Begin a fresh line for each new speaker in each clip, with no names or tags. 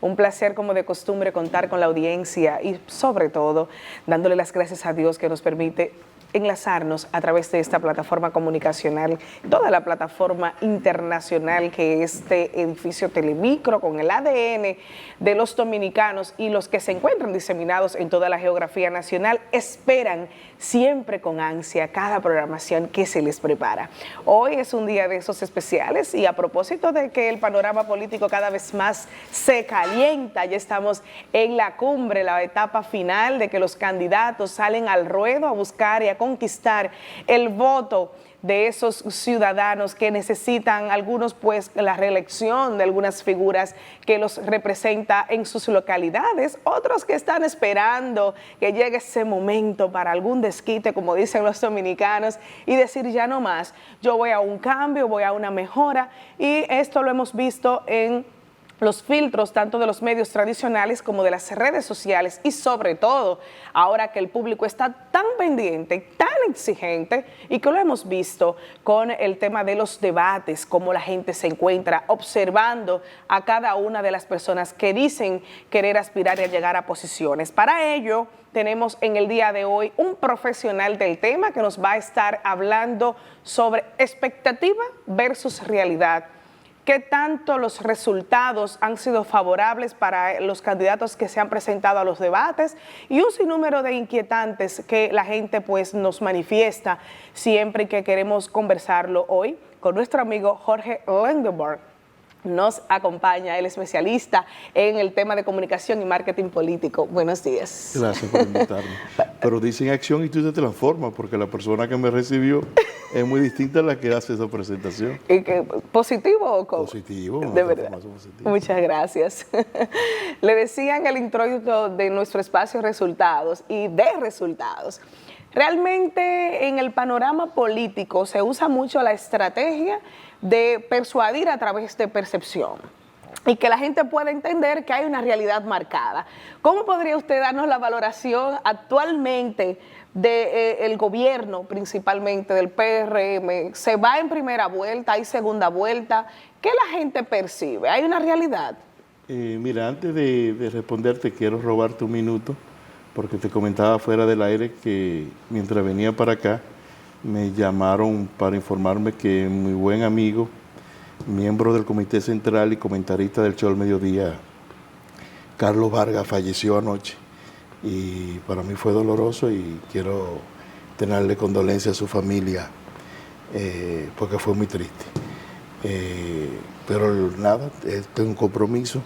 Un placer, como de costumbre, contar con la audiencia y, sobre todo, dándole las gracias a Dios que nos permite enlazarnos a través de esta plataforma comunicacional, toda la plataforma internacional que es este edificio Telemicro, con el ADN de los dominicanos y los que se encuentran diseminados en toda la geografía nacional, esperan siempre con ansia cada programación que se les prepara. Hoy es un día de esos especiales y a propósito de que el panorama político cada vez más se calienta, ya estamos en la cumbre, la etapa final de que los candidatos salen al ruedo a buscar y a conquistar el voto de esos ciudadanos que necesitan, algunos pues la reelección de algunas figuras que los representa en sus localidades, otros que están esperando que llegue ese momento para algún desquite, como dicen los dominicanos, y decir ya no más, yo voy a un cambio, voy a una mejora, y esto lo hemos visto en los filtros tanto de los medios tradicionales como de las redes sociales y sobre todo ahora que el público está tan pendiente, tan exigente y que lo hemos visto con el tema de los debates, cómo la gente se encuentra observando a cada una de las personas que dicen querer aspirar y a llegar a posiciones. Para ello tenemos en el día de hoy un profesional del tema que nos va a estar hablando sobre expectativa versus realidad. ¿Qué tanto los resultados han sido favorables para los candidatos que se han presentado a los debates? Y un sinnúmero de inquietantes que la gente pues nos manifiesta siempre que queremos conversarlo hoy con nuestro amigo Jorge Langenberg. Nos acompaña el especialista en el tema de comunicación y marketing político. Buenos días.
Gracias por invitarme. Pero dicen acción y tú te transformas, porque la persona que me recibió es muy distinta a la que hace esa presentación.
¿Y qué, positivo o cómo?
Positivo.
De verdad. Muchas gracias. Le decía en el introito de nuestro espacio resultados y de resultados. Realmente en el panorama político se usa mucho la estrategia de persuadir a través de percepción y que la gente pueda entender que hay una realidad marcada. ¿Cómo podría usted darnos la valoración actualmente del gobierno, principalmente del PRM? ¿Se va en primera vuelta, hay segunda vuelta? ¿Qué la gente percibe? ¿Hay una realidad?
Mira, antes de responderte quiero robarte un minuto, porque te comentaba fuera del aire que mientras venía para acá me llamaron para informarme que mi buen amigo, miembro del Comité Central y comentarista del Show del Mediodía, Carlos Vargas, falleció anoche. Y para mí fue doloroso y quiero tenerle condolencia a su familia, porque fue muy triste. Pero nada, este es un compromiso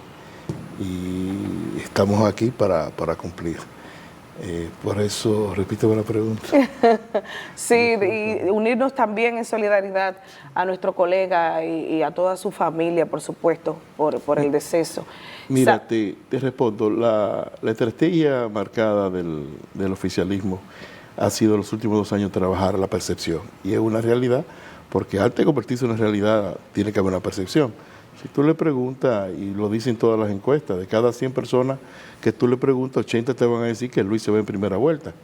y estamos aquí para cumplir. Por eso, repito la pregunta.
Sí, y unirnos también en solidaridad a nuestro colega y a toda su familia, por supuesto, por el deceso.
Mira, te respondo. La estrategia marcada del oficialismo ha sido los últimos 2 años trabajar la percepción. Y es una realidad, porque antes de convertirse en una realidad, tiene que haber una percepción. Si tú le preguntas, y lo dicen todas las encuestas, de cada 100 personas que tú le preguntas, 80 te van a decir que Luis se va en primera vuelta.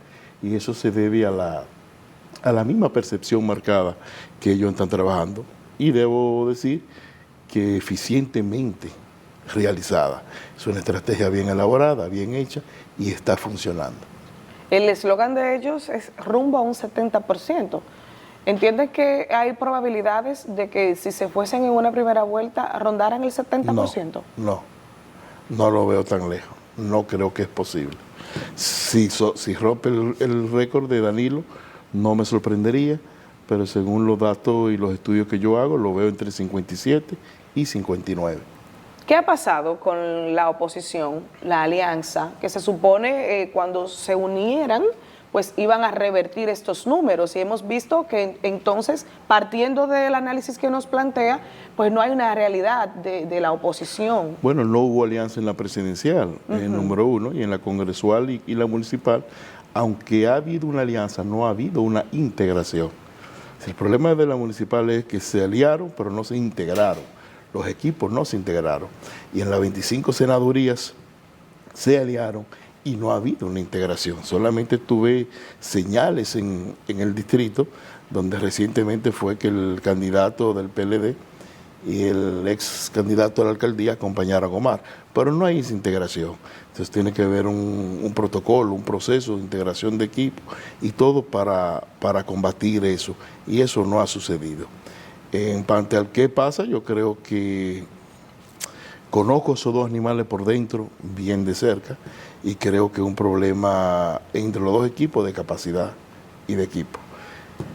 Y eso se debe a la misma percepción marcada que ellos están trabajando. Y debo decir que eficientemente realizada. Es una estrategia bien elaborada, bien hecha y está funcionando.
El eslogan de ellos es rumbo a un 70%. ¿Entiendes que hay probabilidades de que si se fuesen en una primera vuelta rondaran el 70%?
No lo veo tan lejos. No creo que es posible. Si rompe el récord de Danilo, no me sorprendería, pero según los datos y los estudios que yo hago, lo veo entre 57 y 59.
¿Qué ha pasado con la oposición, la alianza, que se supone cuando se unieran, pues iban a revertir estos números? Y hemos visto que entonces, partiendo del análisis que nos plantea, pues no hay una realidad de la oposición.
Bueno, no hubo alianza en la presidencial, número 1, y en la congresual y la municipal. Aunque ha habido una alianza, no ha habido una integración. El problema de la municipal es que se aliaron, pero no se integraron. Los equipos no se integraron. Y en las 25 senadurías se aliaron y no ha habido una integración. Solamente tuve señales en el distrito, donde recientemente fue que el candidato del PLD y el ex candidato a la alcaldía acompañar a Gomar. Pero no hay esa integración. Entonces tiene que haber un protocolo, un proceso de integración de equipo y todo para combatir eso. Y eso no ha sucedido. En cuanto al qué pasa, yo creo que conozco esos dos animales por dentro bien de cerca y creo que es un problema entre los dos equipos de capacidad y de equipo.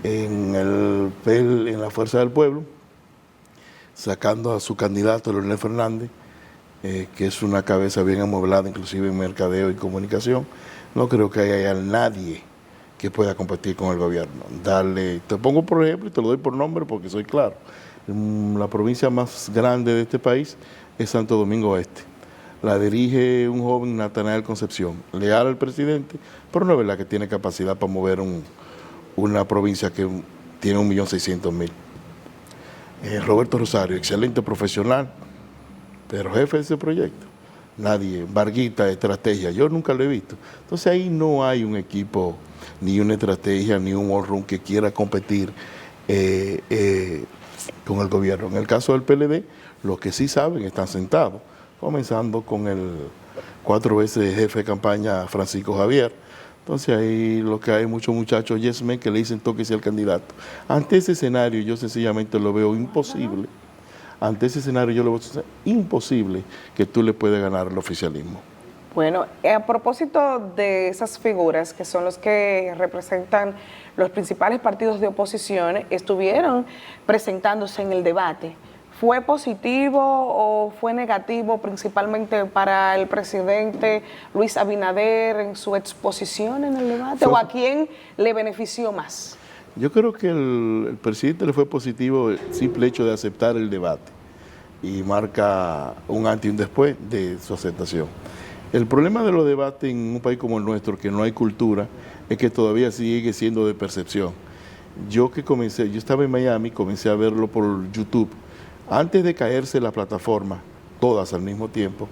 En la Fuerza del Pueblo, sacando a su candidato Leonel Fernández, que es una cabeza bien amueblada, inclusive en mercadeo y comunicación, no creo que haya nadie que pueda competir con el gobierno. Te pongo por ejemplo y te lo doy por nombre porque soy claro. La provincia más grande de este país es Santo Domingo Este. La dirige un joven, Natanael Concepción, leal al presidente, pero no es verdad que tiene capacidad para mover una provincia que tiene 1.600.000. Roberto Rosario, excelente profesional, pero jefe de ese proyecto. Nadie, Varguita, estrategia, yo nunca lo he visto. Entonces ahí no hay un equipo, ni una estrategia, ni un war room que quiera competir con el gobierno. En el caso del PLD, los que sí saben están sentados, comenzando con el 4 veces jefe de campaña Francisco Javier. Entonces ahí lo que hay muchos muchachos yes men que le dicen tóquese al candidato. Ante ese escenario yo sencillamente lo veo imposible. Ante ese escenario yo lo veo imposible que tú le puedas ganar al oficialismo.
Bueno, a propósito de esas figuras que son los que representan los principales partidos de oposición, estuvieron presentándose en el debate. ¿Fue positivo o fue negativo principalmente para el presidente Luis Abinader en su exposición en el debate? ¿O a quién le benefició más?
Yo creo que el presidente le fue positivo el simple hecho de aceptar el debate y marca un antes y un después de su aceptación. El problema de los debates en un país como el nuestro, que no hay cultura, es que todavía sigue siendo de percepción. Yo estaba en Miami, comencé a verlo por YouTube. Antes de caerse la plataforma, todas al mismo tiempo,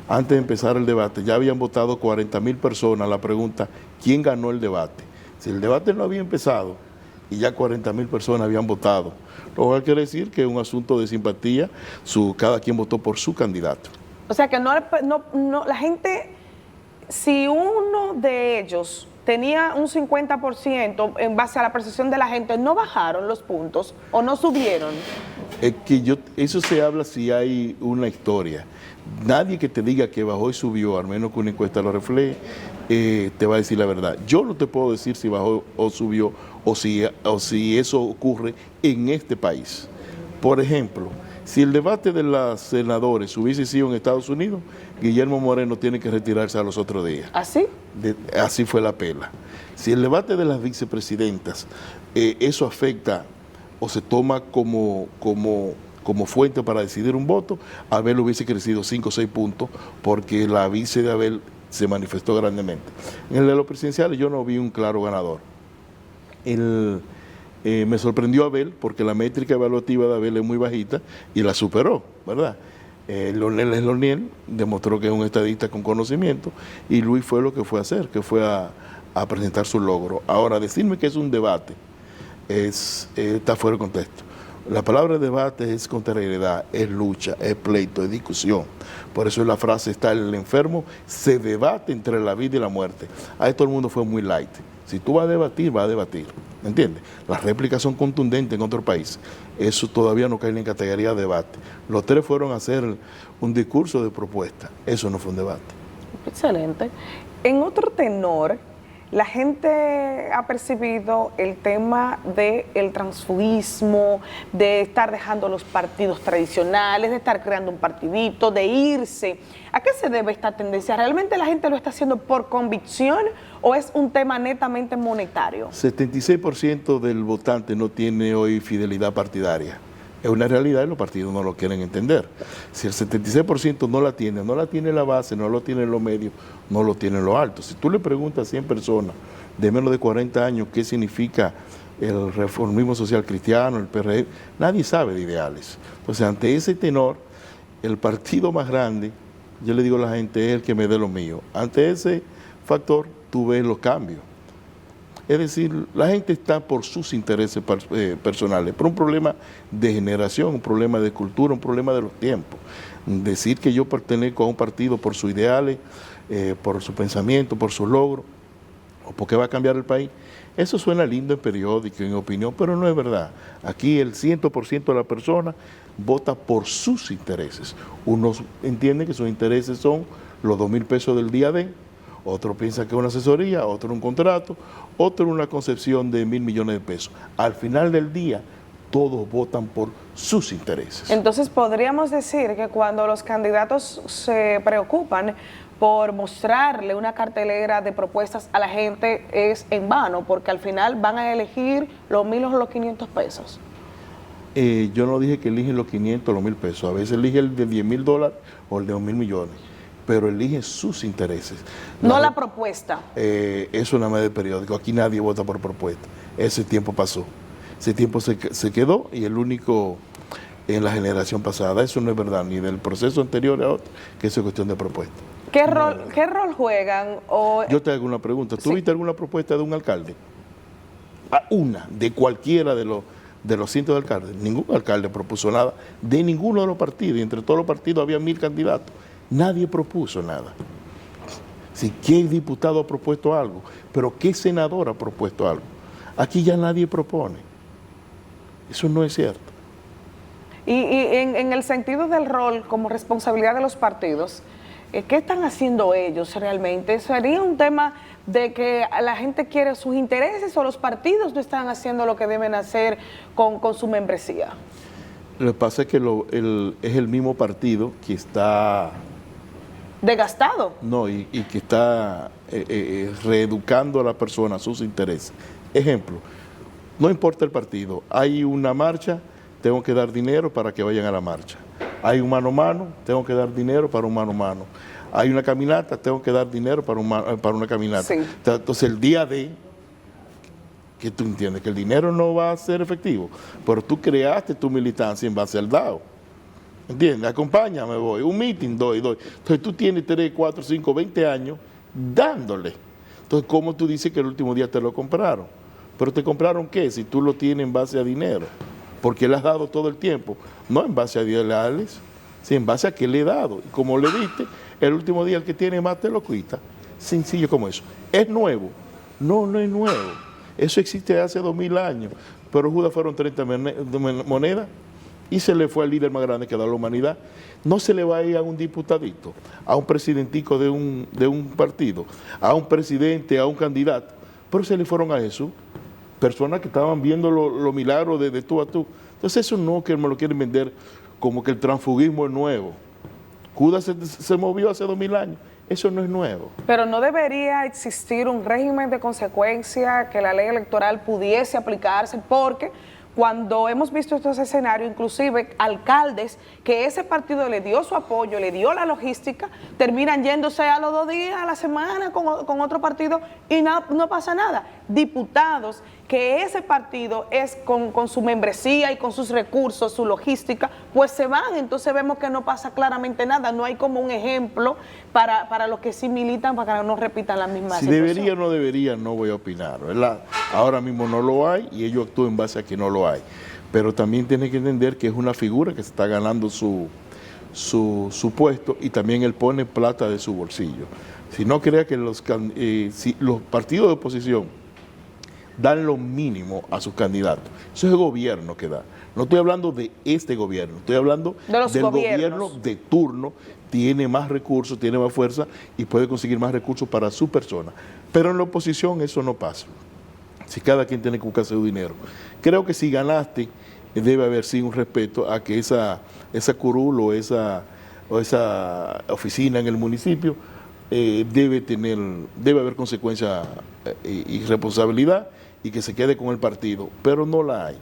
antes de empezar el debate, ya habían votado 40.000 personas la pregunta, ¿quién ganó el debate? Si el debate no había empezado y ya 40.000 personas habían votado, lo cual quiere decir que es un asunto de simpatía, cada quien votó por su candidato.
O sea que la gente, si uno de ellos tenía un 50% en base a la percepción de la gente, ¿no bajaron los puntos o no subieron?
Eso se habla si hay una historia. Nadie que te diga que bajó y subió, al menos que una encuesta lo refleje, te va a decir la verdad. Yo no te puedo decir si bajó o subió o si eso ocurre en este país. Por ejemplo, si el debate de los senadores hubiese sido en Estados Unidos, Guillermo Moreno tiene que retirarse a los otros días.
¿Así?
Así fue la pela. Si el debate de las vicepresidentas, eso afecta o se toma como fuente para decidir un voto, Abel hubiese crecido 5 o 6 puntos porque la vice de Abel se manifestó grandemente. En el de los presidenciales yo no vi un claro ganador. Me sorprendió Abel porque la métrica evaluativa de Abel es muy bajita y la superó, ¿verdad? Leonel demostró que es un estadista con conocimiento y Luis fue lo que fue a hacer, que fue a presentar su logro. Ahora, decirme que es un debate está fuera de contexto. La palabra debate es contrariedad, es lucha, es pleito, es discusión. Por eso la frase está, el enfermo se debate entre la vida y la muerte. Ahí todo el mundo fue muy light. Si tú vas a debatir, vas a debatir. ¿Me entiendes? Las réplicas son contundentes en otros países. Eso todavía no cae en categoría de debate. Los tres fueron a hacer un discurso de propuesta. Eso no fue un debate.
Excelente. En otro tenor, la gente ha percibido el tema del transfugismo, de estar dejando los partidos tradicionales, de estar creando un partidito, de irse. ¿A qué se debe esta tendencia? ¿Realmente la gente lo está haciendo por convicción o es un tema netamente monetario?
76% del votante no tiene hoy fidelidad partidaria. Es una realidad y los partidos no lo quieren entender. Si el 76% no la tiene la base, no lo tiene en los medios, no lo tiene en lo alto. Si tú le preguntas a 100 personas de menos de 40 años qué significa el reformismo social cristiano, el PRD, nadie sabe de ideales. Entonces, ante ese tenor, el partido más grande, yo le digo a la gente, es el que me dé lo mío. Ante ese factor, tú ves los cambios. Es decir, la gente está por sus intereses personales, por un problema de generación, un problema de cultura, un problema de los tiempos. Decir que yo pertenezco a un partido por sus ideales, por su pensamiento, por sus logros, o porque va a cambiar el país, eso suena lindo en periódico, en opinión, pero no es verdad. Aquí el 100% de la persona vota por sus intereses. Unos entienden que sus intereses son los 2.000 pesos del día de, otro piensa que es una asesoría, otro un contrato, otro una concepción de 1.000 millones de pesos. Al final del día, todos votan por sus intereses.
Entonces, podríamos decir que cuando los candidatos se preocupan por mostrarle una cartelera de propuestas a la gente es en vano, porque al final van a elegir los 1.000 o los 500 pesos.
Yo no dije que eligen los 500 o los 1.000 pesos, a veces elige el de $10.000 o el de 1.000 millones, pero eligen sus intereses.
No la propuesta.
Eso nada más de periódico, aquí nadie vota por propuesta, ese tiempo pasó, ese tiempo se quedó y el único en la generación pasada, eso no es verdad, ni del proceso anterior a otro, que eso es cuestión de propuesta.
¿Qué rol juegan?
Yo te hago una pregunta. ¿Tú
Sí.
viste alguna propuesta de un alcalde? Una, de cualquiera de los cientos de alcaldes. Ningún alcalde propuso nada, de ninguno de los partidos. Y entre todos los partidos había 1.000 candidatos. Nadie propuso nada. Sí, ¿qué diputado ha propuesto algo? Pero ¿qué senador ha propuesto algo? Aquí ya nadie propone. Eso no es cierto.
Y en el sentido del rol como responsabilidad de los partidos, ¿qué están haciendo ellos realmente? ¿Sería un tema de que la gente quiere sus intereses o los partidos no están haciendo lo que deben hacer con su membresía?
Lo que pasa es que es el mismo partido que está...
¿Desgastado?
No, y que está reeducando a la persona a sus intereses. Ejemplo, no importa el partido, hay una marcha, tengo que dar dinero para que vayan a la marcha. Hay un mano a mano, tengo que dar dinero para un mano a mano. Hay una caminata, tengo que dar dinero para una caminata.
Sí.
Entonces el día de, que tú entiendes que el dinero no va a ser efectivo, pero tú creaste tu militancia en base al DAO. ¿Entiendes? Acompáñame, voy. Un meeting, doy. Entonces tú tienes 3, 4, 5, 20 años dándole. Entonces, ¿cómo tú dices que el último día te lo compraron? ¿Pero te compraron qué? Si tú lo tienes en base a dinero. Porque le has dado todo el tiempo. No en base a ideales, sino en base a que le he dado. Y como le diste, el último día el que tiene más te lo quita. Sencillo como eso. ¿Es nuevo? No, no es nuevo. Eso existe hace 2.000 años. Pero Judas fueron 30 monedas. Y se le fue al líder más grande que da la humanidad. No se le va a ir a un diputadito, a un presidentico de un partido, a un presidente, a un candidato. Pero se le fueron a Jesús. Personas que estaban viendo los milagros de tú a tú. Entonces eso no, que me lo quieren vender como que el transfugismo es nuevo. Judas se movió hace 2.000 años. Eso no es nuevo.
Pero no debería existir un régimen de consecuencia que la ley electoral pudiese aplicarse, porque cuando hemos visto estos escenarios, inclusive alcaldes que ese partido le dio su apoyo, le dio la logística, terminan yéndose a los 2 días, a la semana con otro partido y no pasa nada. Diputados que ese partido es con su membresía y con sus recursos, su logística, pues se van. Entonces vemos que no pasa claramente nada. No hay como un ejemplo para los que sí militan, para que no repitan la misma
Si
situación.
debería o no debería, no voy a opinar, ¿verdad? Ahora mismo no lo hay y ellos actúan en base a que no lo hay. Pero también tiene que entender que es una figura que se está ganando su puesto y también él pone plata de su bolsillo. Si no crea que si los partidos de oposición dan lo mínimo a sus candidatos, eso es el gobierno que da. No estoy hablando de este gobierno, estoy hablando del gobierno de turno. Tiene más recursos, tiene más fuerza y puede conseguir más recursos para su persona. Pero en la oposición eso no pasa. Si cada quien tiene que buscar su dinero. Creo que si ganaste, debe haber sí un respeto a que esa curul o esa oficina en el municipio debe haber consecuencia y responsabilidad y que se quede con el partido, pero no la hay.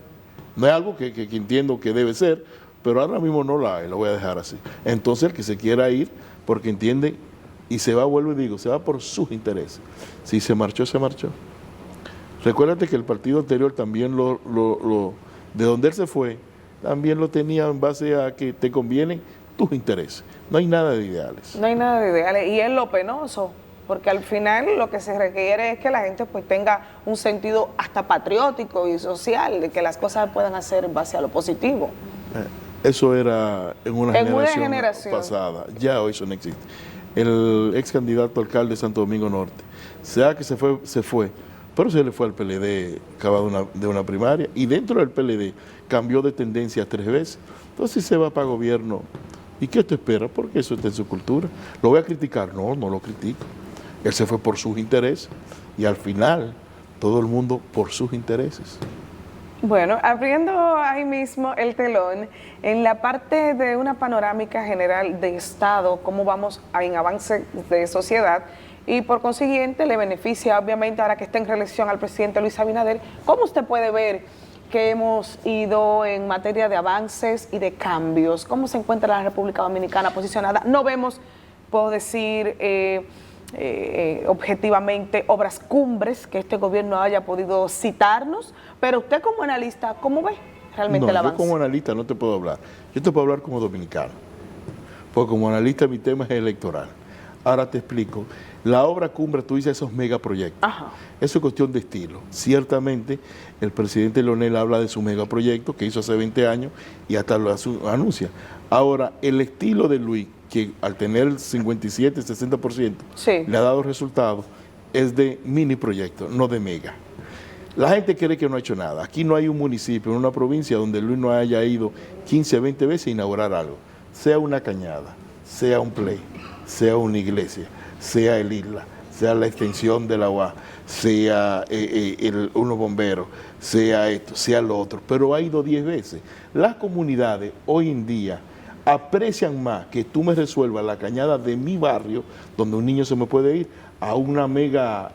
No es algo que entiendo que debe ser, pero ahora mismo no la hay, lo voy a dejar así. Entonces el que se quiera ir, porque entiende, y se va, vuelvo y digo, se va por sus intereses. Si se marchó, se marchó. Recuérdate que el partido anterior también de donde él se fue, también lo tenía en base a que te convienen tus intereses. No hay nada de ideales.
No hay nada de ideales. Y es lo penoso, porque al final lo que se requiere es que la gente pues tenga un sentido hasta patriótico y social, de que las cosas puedan hacer en base a lo positivo.
Eso era en una
generación
pasada, ya hoy eso no existe. El ex candidato alcalde de Santo Domingo Norte, sea que se fue, pero se le fue al PLD acabado de una primaria, y dentro del PLD cambió de tendencia 3 veces. Entonces, si se va para gobierno, ¿y qué te espera? Porque eso está en su cultura. ¿Lo voy a criticar? No, no lo critico. Él se fue por sus intereses, y al final, todo el mundo por sus intereses.
Bueno, abriendo ahí mismo el telón, en la parte de una panorámica general de Estado, cómo vamos en avance de sociedad, y por consiguiente le beneficia obviamente ahora que está en reelección al presidente Luis Abinader, ¿cómo usted puede ver que hemos ido en materia de avances y de cambios? ¿Cómo se encuentra la República Dominicana posicionada? No vemos, puedo decir, objetivamente obras cumbres que este gobierno haya podido citarnos, pero usted como analista, ¿cómo ve realmente el avance?
Yo como analista no te puedo hablar, yo te puedo hablar como dominicano, porque como analista mi tema es electoral. Ahora te explico, la obra cumbre, tú dices esos megaproyectos.
Ajá.
Eso es cuestión de estilo. Ciertamente el presidente Leonel habla de su megaproyecto que hizo hace 20 años y hasta lo anuncia. Ahora, el estilo de Luis, que al tener el 57, 60%,
sí,
le ha dado resultados, es de mini proyecto, no de mega. La gente cree que no ha hecho nada. Aquí no hay un municipio, en una provincia donde Luis no haya ido 15, 20 veces a inaugurar algo. Sea una cañada, sea un play, sea una iglesia, sea el isla, sea la extensión de la UA, sea unos bomberos, sea esto, sea lo otro. Pero ha ido 10 veces. Las comunidades hoy en día aprecian más que tú me resuelvas la cañada de mi barrio, donde un niño se me puede ir, a una mega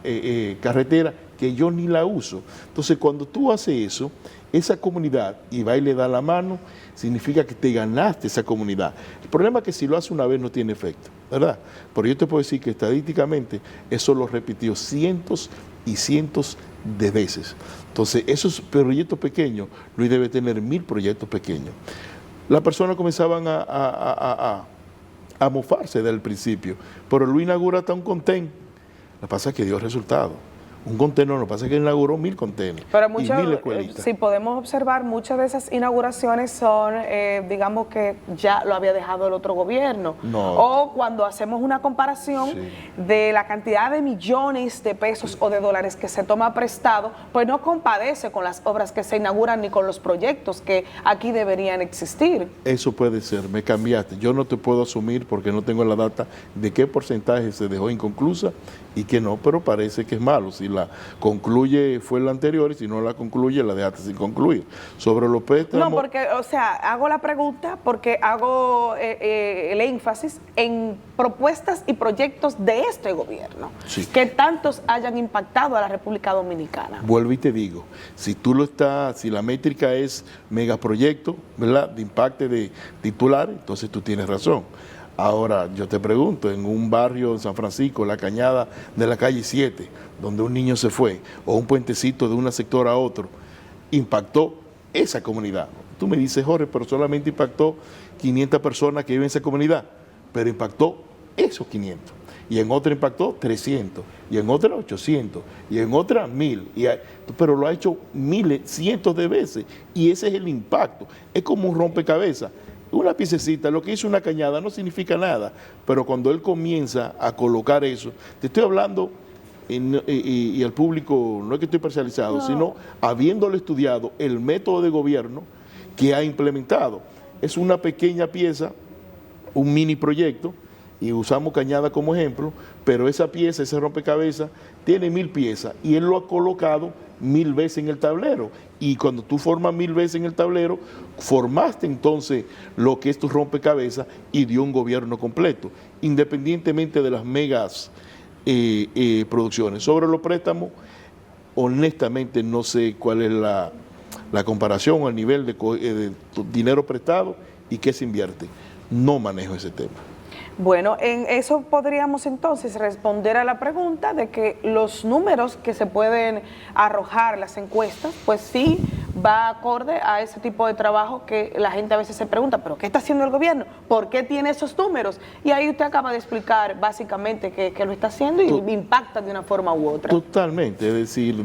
carretera que yo ni la uso. Entonces, cuando tú haces eso, esa comunidad, y va y le da la mano, significa que te ganaste esa comunidad. El problema es que si lo hace una vez no tiene efecto, ¿verdad? Pero yo te puedo decir que estadísticamente eso lo repitió cientos y cientos de veces. Entonces, esos proyectos pequeños, Luis debe tener 1000 proyectos pequeños. Las personas comenzaban a mofarse del principio, pero Luis inaugura hasta un contén. Lo que pasa es que dio resultado. Un contenedor, lo que pasa es que inauguró 1000 contenedores y 1000 escuelitas.
Si podemos observar, muchas de esas inauguraciones son, digamos que ya lo había dejado el otro gobierno.
No.
O cuando hacemos una comparación de la cantidad de millones de pesos o de dólares que se toma prestado, pues no compadece con las obras que se inauguran ni con los proyectos que aquí deberían existir.
Eso puede ser, me cambiaste. Yo no te puedo asumir porque no tengo la data de qué porcentaje se dejó inconclusa y qué no, pero parece que es malo. Si la concluye fue la anterior y si no la concluye la dejaste sin concluir. Sobre los préstamos...
No, porque, o sea, hago la pregunta porque hago el énfasis en propuestas y proyectos de este gobierno, que tantos hayan impactado a la República Dominicana.
Vuelvo y te digo, si la métrica es megaproyecto, ¿verdad?, de impacto de titular, entonces tú tienes razón. Ahora, yo te pregunto, en un barrio en San Francisco, la cañada de la calle 7, donde un niño se fue, o un puentecito de un sector a otro, impactó esa comunidad. Tú me dices, Jorge, pero solamente impactó 500 personas que viven en esa comunidad, pero impactó esos 500. Y en otra impactó 300, y en otra 800, y en otra 1000. Pero lo ha hecho miles, cientos de veces, y ese es el impacto. Es como un rompecabezas. Una piececita, lo que hizo una cañada no significa nada, pero cuando él comienza a colocar eso, te estoy hablando, y el público, no es que estoy parcializado, sino habiéndole estudiado el método de gobierno que ha implementado. Es una pequeña pieza, un mini proyecto, y usamos cañada como ejemplo, pero esa pieza, ese rompecabezas, tiene 1000 piezas, y él lo ha colocado 1000 veces en el tablero. Y cuando tú formas 1000 veces en el tablero, formaste entonces lo que es tu rompecabezas y dio un gobierno completo, independientemente de las megas producciones. Sobre los préstamos, honestamente no sé cuál es la comparación al nivel de dinero prestado y qué se invierte. No manejo ese tema.
Bueno, en eso podríamos entonces responder a la pregunta de que los números que se pueden arrojar las encuestas, pues sí va acorde a ese tipo de trabajo que la gente a veces se pregunta, ¿pero qué está haciendo el gobierno? ¿Por qué tiene esos números? Y ahí usted acaba de explicar básicamente que lo está haciendo y impacta de una forma u otra.
Totalmente, es decir,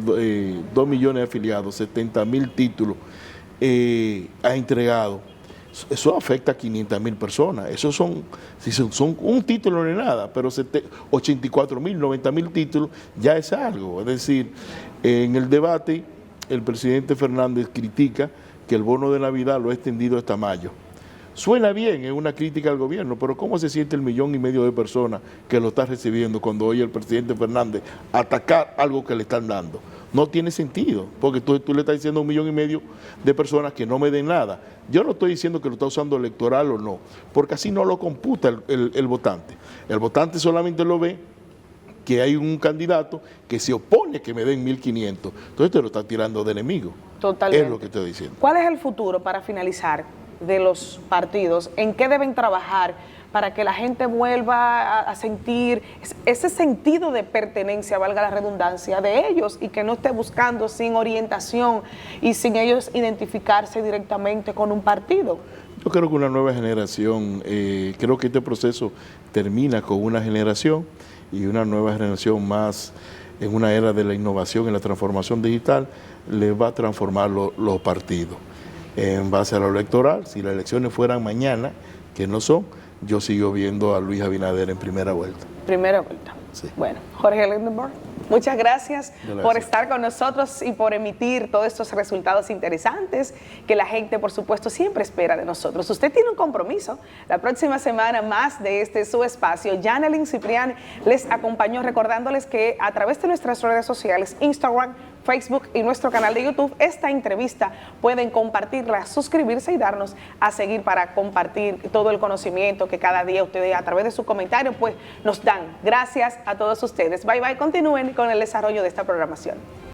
2 millones de afiliados, 70.000 títulos ha entregado. Eso afecta a 500.000 personas. Eso son un título no es nada, pero 84.000, 90.000 títulos ya es algo. Es decir, en el debate, el presidente Fernández critica que el bono de Navidad lo ha extendido hasta mayo. Suena bien, es una crítica al gobierno, pero ¿cómo se siente el 1,5 millones de personas que lo está recibiendo cuando oye el presidente Fernández atacar algo que le están dando? No tiene sentido, porque tú le estás diciendo a 1,5 millones de personas que no me den nada. Yo no estoy diciendo que lo está usando electoral o no, porque así no lo computa el votante. El votante solamente lo ve que hay un candidato que se opone a que me den 1.500. Entonces te lo está tirando de enemigo.
Totalmente.
Es lo que estoy diciendo.
¿Cuál es el futuro, para finalizar, de los partidos? ¿En qué deben trabajar para que la gente vuelva a sentir ese sentido de pertenencia, valga la redundancia, de ellos, y que no esté buscando sin orientación y sin ellos identificarse directamente con un partido?
Yo creo que una nueva generación, creo que este proceso termina con una generación y una nueva generación más en una era de la innovación y la transformación digital, le va a transformar los partidos. En base a lo electoral, si las elecciones fueran mañana, que no son, yo sigo viendo a Luis Abinader en primera vuelta.
Primera vuelta.
Sí.
Bueno, Jorge Lindenberg, muchas gracias por estar con nosotros y por emitir todos estos resultados interesantes que la gente, por supuesto, siempre espera de nosotros. Usted tiene un compromiso. La próxima semana, más de su espacio. Yanelyn Ciprián les acompañó, recordándoles que a través de nuestras redes sociales, Instagram, Facebook y nuestro canal de YouTube, esta entrevista pueden compartirla, suscribirse y darnos a seguir para compartir todo el conocimiento que cada día ustedes a través de sus comentarios pues nos dan. Gracias a todos ustedes. Bye bye, continúen con el desarrollo de esta programación.